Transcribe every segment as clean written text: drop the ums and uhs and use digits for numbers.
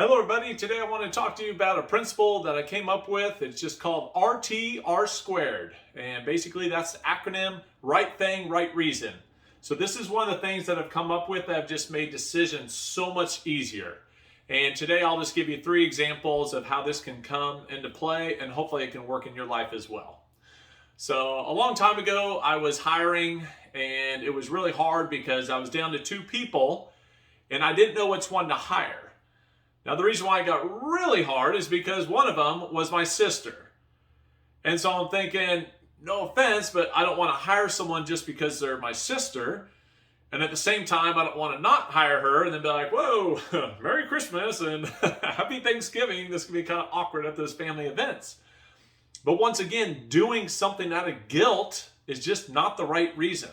Hello everybody, today I want to talk to you about a principle that I came up with. It's just called RTR squared. And basically that's the acronym, right thing, right reason. So this is one of the things that I've come up with that have just made decisions so much easier. And today I'll just give you 3 examples of how this can come into play, and hopefully it can work in your life as well. So a long time ago I was hiring, and it was really hard because I was down to 2 people and I didn't know which one to hire. Now, the reason why it got really hard is because one of them was my sister. And so I'm thinking, no offense, but I don't want to hire someone just because they're my sister. And at the same time, I don't want to not hire her and then be like, whoa, Merry Christmas and Happy Thanksgiving. This can be kind of awkward at those family events. But once again, doing something out of guilt is just not the right reason.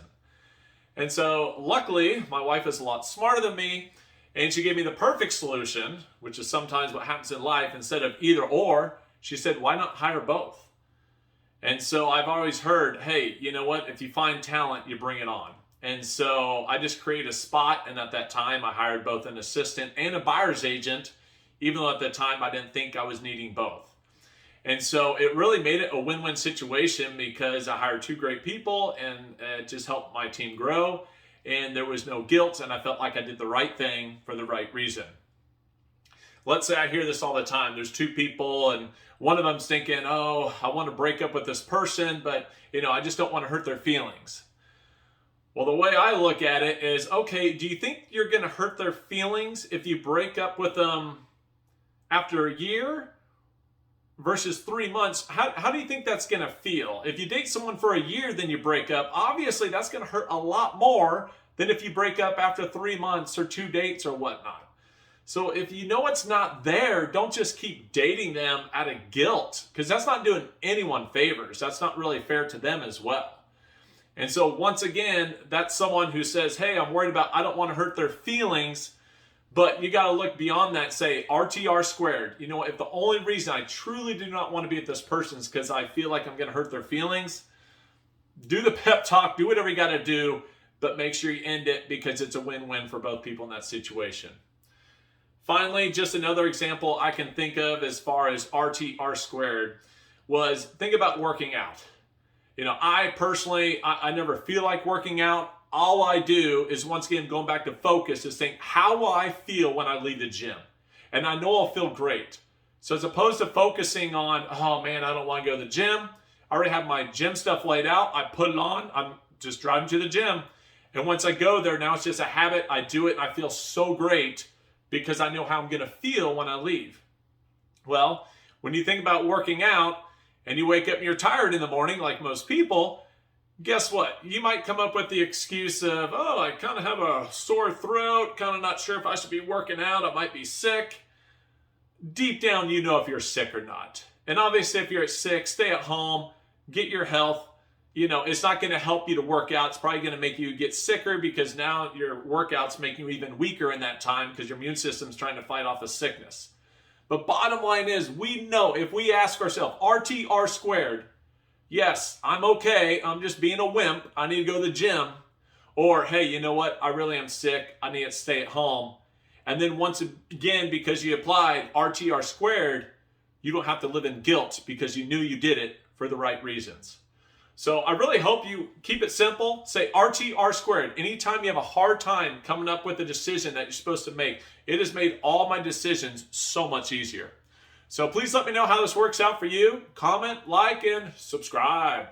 And so luckily, my wife is a lot smarter than me. And she gave me the perfect solution, which is sometimes what happens in life. Instead of either or, she said, why not hire both? And so I've always heard, hey, you know what? If you find talent, you bring it on. And so I just created a spot. And at that time, I hired both an assistant and a buyer's agent, even though at the time I didn't think I was needing both. And so it really made it a win-win situation because I hired 2 great people and it just helped my team grow. And there was no guilt, and I felt like I did the right thing for the right reason. Let's say I hear this all the time. There's 2 people, and one of them's thinking, oh, I want to break up with this person, but I just don't want to hurt their feelings. Well, the way I look at it is, okay, do you think you're going to hurt their feelings if you break up with them after a year versus 3 months? How do you think that's going to feel? If you date someone for a year, then you break up, obviously that's going to hurt a lot more than if you break up after 3 months or 2 dates or whatnot. So if you know it's not there, don't just keep dating them out of guilt, because that's not doing anyone favors. That's not really fair to them as well. And so once again, that's someone who says, hey, I'm worried about, I don't want to hurt their feelings. But you got to look beyond that, say RTR squared. If the only reason I truly do not want to be with this person is because I feel like I'm going to hurt their feelings, do the pep talk, do whatever you got to do, but make sure you end it because it's a win-win for both people in that situation. Finally, just another example I can think of as far as RTR squared was, think about working out. I personally, I never feel like working out. All I do is, once again, going back to focus, is think, how will I feel when I leave the gym? And I know I'll feel great. So as opposed to focusing on, oh man, I don't want to go to the gym, I already have my gym stuff laid out. I put it on. I'm just driving to the gym. And once I go there, now it's just a habit. I do it and I feel so great because I know how I'm going to feel when I leave. Well, when you think about working out and you wake up and you're tired in the morning, like most people, guess what? You might come up with the excuse of, oh, I kind of have a sore throat, kind of not sure if I should be working out, I might be sick. Deep down, you know if you're sick or not. And obviously, if you're sick, stay at home, get your health. It's not going to help you to work out. It's probably going to make you get sicker because now your workouts make you even weaker in that time because your immune system's trying to fight off a sickness. But bottom line is, we know if we ask ourselves, RTR squared, yes, I'm okay, I'm just being a wimp, I need to go to the gym. Or, hey, you know what, I really am sick, I need to stay at home. And then once again, because you applied RTR squared, you don't have to live in guilt because you knew you did it for the right reasons. So I really hope you keep it simple. Say RTR squared. Anytime you have a hard time coming up with a decision that you're supposed to make, it has made all my decisions so much easier. So please let me know how this works out for you. Comment, like, and subscribe.